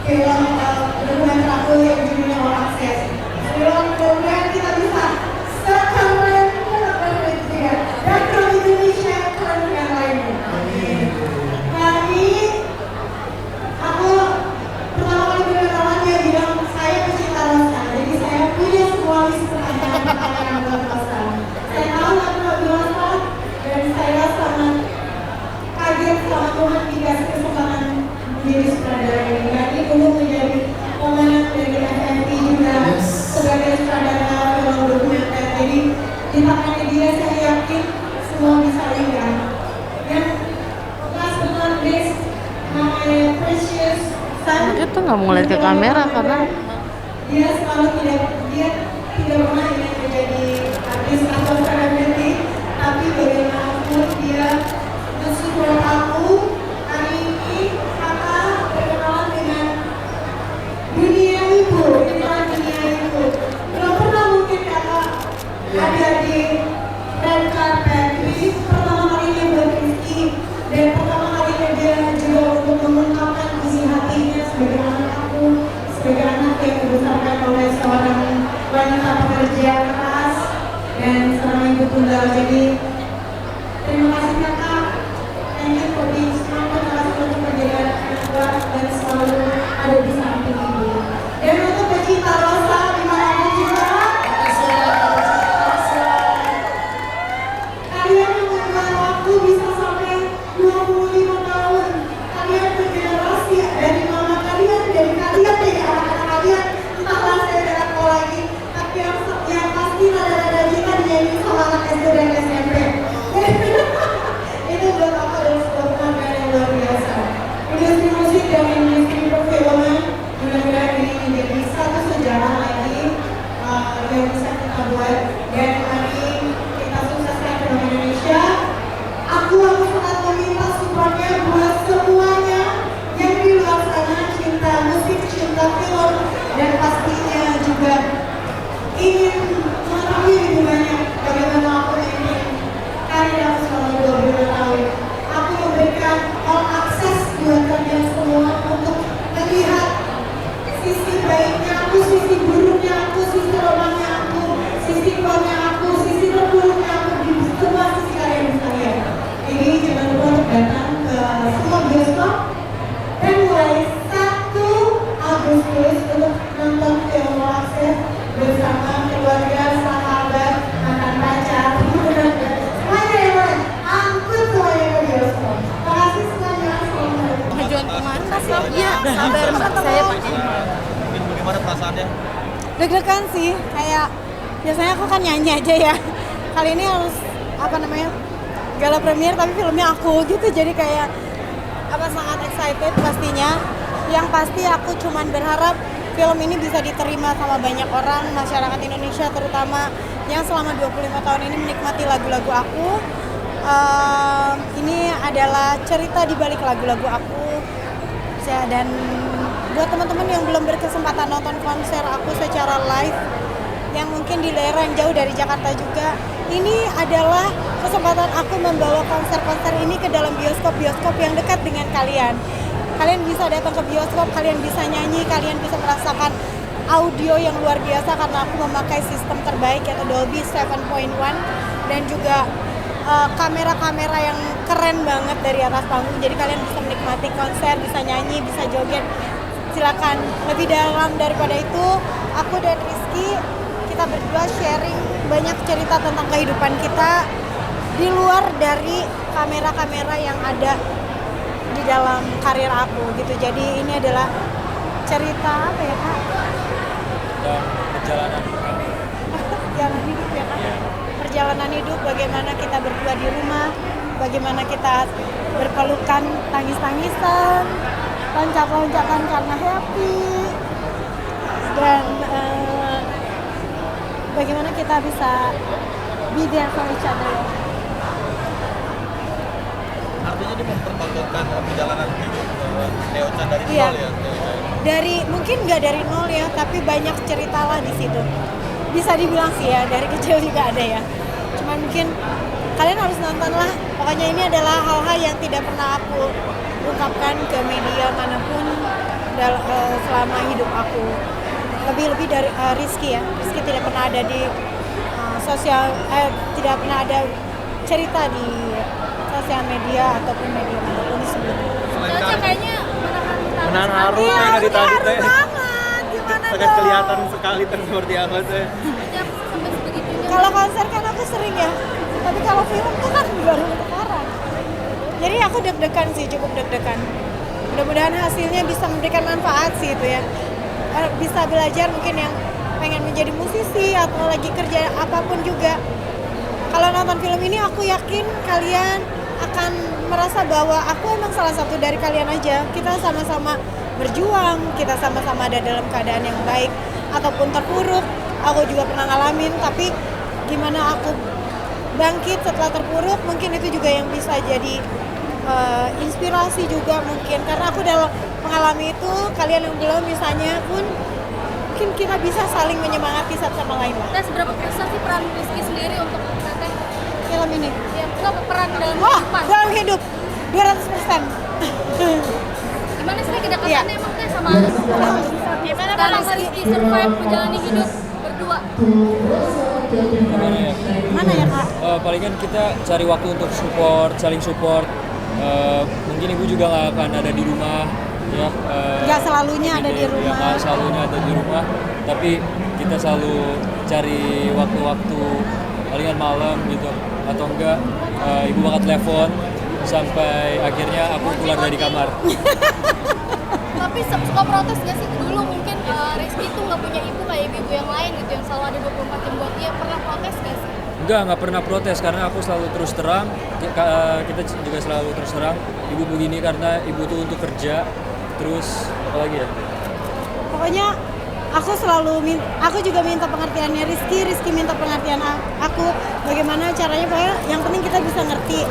film dokumenter aku yang judulnya All Access. Mudah-mudahan kita bisa sekeren itu ya, dan film Indonesia keren yang lainnya. Kali aku pertama kali kenalan dia bilang saya pecinta Rosa, jadi saya punya semua list pertanyaan yang buat Rosa. Saya tahu lagu Rosa dan saya sangat kaget sama Tuhan dikasih kesempatan menjadi sutradara ini. Ini dulu menjadi pemenang dari FNI juga sebagai sutradara film dokumenter. Jadi di tangannya dia saya yakin semua bisa lihat. Yang last but not least, my precious son. Itu nggak mau ngeliat ke kamera karena Dia selalu dia tidak pernah ingin menjadi artis atau selebriti, tapi bagaimanapun dia mensupport aku. Hari ini kakak berkenalan dengan dunia itu, kenalan dunia itu. Belum pernah mungkin kakak ada di red carpet. Ini pertama kalinya buat Rizky dan pertama kalinya dia juga untuk mengungkapkan isi hatinya sebagai anak aku, sebagai anak yang dibesarkan oleh seorang wanita pekerja keras dan seorang ibu tunggal. Jadi terima kasih kakak. Thank you for being strong. Terima kasih untuk menjaga anak kuat dan selalu ada di samping ibu. Dan untuk pecinta Rosa dimanapun juga, kalian yang membuat waktu bisa sampai 25 tahun. Kalian bergenerasi dari mama kalian, dari anak-anak kalian. Entahlah saya tidak tahu lagi. Tapi yang pasti nada-nada kita dinyanyi sama anak SD dan SMP. Itu buat aku adalah sebuah penghargaan yang luar biasa. Industri musik dan industri perfilman mudah-mudahan ini menjadi satu sejarah lagi yang bisa kita buat. Dan nanti kita sukseskan film Indonesia. Aku sangat meminta supportnya buat semuanya yang di luar sana, cinta musik, cinta film, dan pastinya juga ingin mengetahui lebih banyak bagaimana aku ingin karir aku selama 25 tahun. Aku memberikan all access buat kalian semua untuk melihat sisi baiknya aku, sisi buruknya aku, sisi romanya aku, sisi kuatnya aku, sisi terburuknya aku, di semua sisi kalian bisa lihat. Jadi jangan lupa untuk datang ke semua bioskop dan mulai 1 Agustus untuk nonton film All Access bersama keluarga, sahabat, mantan pacar, semuanya yang lain, angkut semuanya ke bioskop. Terima kasih semuanya. Assalamualaikum. tujuan kemana sih? Iya, sabar mbak, saya Bagaimana perasaannya? Deg-degan sih, kayak biasanya aku kan nyanyi aja ya. Kali ini harus gala premier tapi filmnya aku gitu, jadi kayak sangat excited pastinya. Yang pasti aku cuman berharap film ini bisa diterima sama banyak orang, masyarakat Indonesia terutama yang selama 25 tahun ini menikmati lagu-lagu aku. Ini adalah cerita di balik lagu-lagu aku. Dan buat teman-teman yang belum berkesempatan nonton konser aku secara live, yang mungkin di daerah yang jauh dari Jakarta juga, ini adalah kesempatan aku membawa konser-konser ini ke dalam bioskop-bioskop yang dekat dengan kalian. Kalian bisa datang ke bioskop, kalian bisa nyanyi, kalian bisa merasakan audio yang luar biasa karena aku memakai sistem terbaik yaitu Dolby 7.1 dan juga kamera-kamera yang keren banget dari atas panggung. Jadi kalian bisa menikmati konser, bisa nyanyi, bisa joget. Silakan. Lebih dalam daripada itu, aku dan Rizky kita berdua sharing banyak cerita tentang kehidupan kita di luar dari kamera-kamera yang ada di dalam karir aku gitu. Jadi ini adalah cerita apa ya Kak? Dan perjalanan kami. Perjalanan hidup ya Kak? Perjalanan hidup, bagaimana kita berdua di rumah, bagaimana kita berpelukan, tangis-tangisan, loncat-loncatan karena happy, dan bagaimana kita bisa be there for each other. Artinya dia mempertontonkan perjalanan hidup Theo Chan dari Iya. nol ya? Dari mungkin nggak dari nol ya, tapi banyak cerita lah di situ. Bisa dibilang sih ya, dari kecil juga ada ya. Cuman mungkin kalian harus nonton lah. Pokoknya ini adalah hal-hal yang tidak pernah aku ungkapkan ke media manapun. selama hidup aku. Lebih dari Rizky ya. Rizky tidak pernah ada di tidak pernah ada cerita di sosial media ataupun media manapun sebelumnya. Caca kayaknya Menahan haru Iya, yang dari tadi haru teh. banget. Gimana Sangat dong? kelihatan sekali seperti apa teh. sampai sebegitunya. Kalau konser kan aku sering ya, tapi kalau film tuh kan baru sekarang. Jadi aku deg-degan sih, cukup deg-degan. Mudah-mudahan hasilnya bisa memberikan manfaat sih itu ya. Bisa belajar mungkin yang pengen menjadi musisi atau lagi kerja apapun juga. Kalau nonton film ini aku yakin kalian akan merasa bahwa aku emang salah satu dari kalian aja. Kita sama-sama berjuang, kita sama-sama ada dalam keadaan yang baik ataupun terpuruk. Aku juga pernah ngalamin, tapi gimana aku bangkit setelah terpuruk, mungkin itu juga yang bisa jadi inspirasi juga mungkin. Karena aku udah mengalami itu, kalian yang belum misalnya pun mungkin kita bisa saling menyemangati satu sama lain lah. Nah, seberapa besar sih peran Rizky sendiri untuk Teteh? Film ini. Ya, enggak peran dalam Wah, kehidupan. dalam hidup 200%. Gimana sih kedekatannya Iya. emang Teh sama Gimana dalam Rizky? Rizky survive menjalani hidup berdua? Gimana ya? Mana ya kak? Palingan kita cari waktu untuk saling support. Mungkin ibu juga nggak akan ada di rumah, ya. Nggak selalunya ada di Ya, rumah. nggak selalunya ada di rumah. Tapi kita selalu cari waktu-waktu, palingan malam gitu, atau enggak ibu bakal telepon sampai akhirnya aku keluar dari kamar. Tapi suka protes gak sih dulu mungkin Rizky tuh nggak punya ibu kayak ibu yang lain gitu yang selalu ada 24 jam buat dia, pernah protes gak sih? Nggak pernah protes karena aku selalu terus terang. Kita juga selalu terus terang. Ibu begini karena ibu tuh untuk kerja. Terus apa lagi ya? Pokoknya aku juga minta pengertiannya Rizky minta pengertian aku. Bagaimana caranya, pokoknya yang penting kita bisa ngerti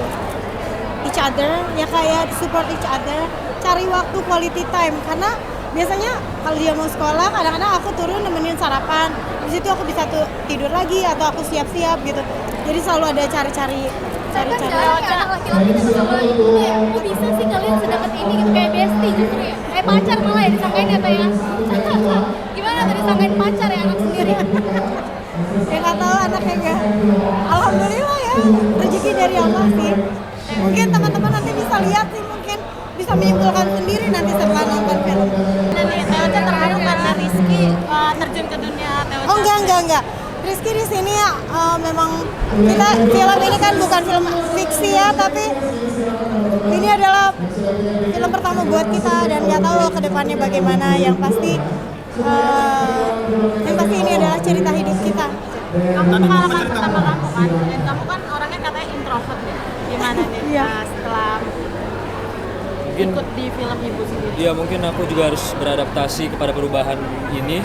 each other, ya kayak support each other, cari waktu quality time. Karena biasanya kalau dia mau sekolah, kadang-kadang aku turun nemenin sarapan, di situ aku bisa tidur lagi atau aku siap-siap gitu. Jadi selalu ada cari-cari. Kan jarang ya anak laki-laki datang sama ibu ya, kok bisa sih kalian sedekat ini gitu, kayak bestie justru ya, pacar malah ya disangkain ya Teh ya. Gimana tadi disangkain pacar ya anak sendiri? Ya nggak tahu anaknya enggak. Alhamdulillah ya, rezeki dari Allah sih. Mungkin teman-teman nanti bisa lihat sih, mungkin bisa menyimpulkan sendiri nanti setelah nonton film. Dan nih Teocha terharu karena Rizky terjun ke dunia Teocha. Oh enggak. Rizky di sini memang film ini kan bukan film fiksi ya, tapi ini adalah film pertama buat kita dan nggak tahu kedepannya bagaimana. Yang pasti ini adalah cerita hidup kita. Kamu pengalaman pertama kamu kan, dan kamu kan orangnya katanya introvert ya. Gimana nih Iya. setelah Mungkin ikut di film ibu sendiri? ya mungkin aku juga harus beradaptasi kepada perubahan ini.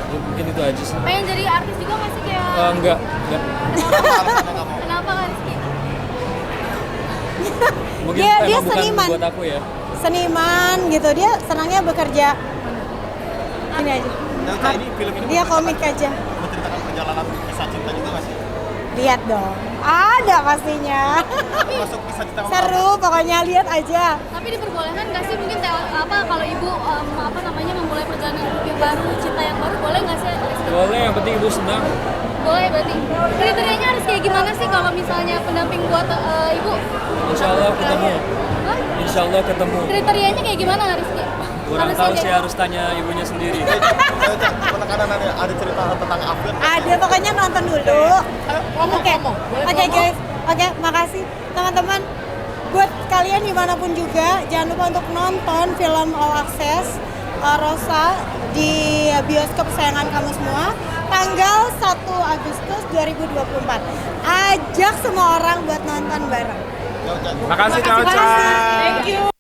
Mungkin itu aja sih. Pengen jadi artis juga nggak sih kayak? Enggak. Kenapa nggak Rizky? Mungkin Dia emang bukan seniman. buat aku ya. Seniman gitu, dia senangnya bekerja. Ini aja. Teocha, ini film ini Dia komik aja. menceritakan perjalanan kisah cinta juga nggak sih? Lihat dong. Ada pastinya. Masuk kisah cinta Seru, pokoknya lihat aja. Tapi diperbolehkan nggak sih mungkin kalau ibu memulai perjalanan hidup yang baru, cinta yang baru, boleh nggak sih Rizky? Boleh, yang penting ibu senang. Boleh berarti. Kriterianya harus kayak gimana sih kalau misalnya pendamping buat ibu? Insya Allah ketemu. Hah? Insya Allah ketemu. Kriterianya kayak gimana Rizky? Kurang Harusnya tahu kayak- sih, harus tanya ibunya sendiri. Teocha, penekanan ada cerita tentang Afgan. Ada, pokoknya nonton dulu. Oke guys, oke, makasih teman-teman. Buat kalian dimanapun juga, jangan lupa untuk nonton film All Access Rosa di bioskop kesayangan kamu semua tanggal 1 Agustus 2024. Ajak semua orang buat nonton bareng. Teocha. Makasih Teocha. Thank you.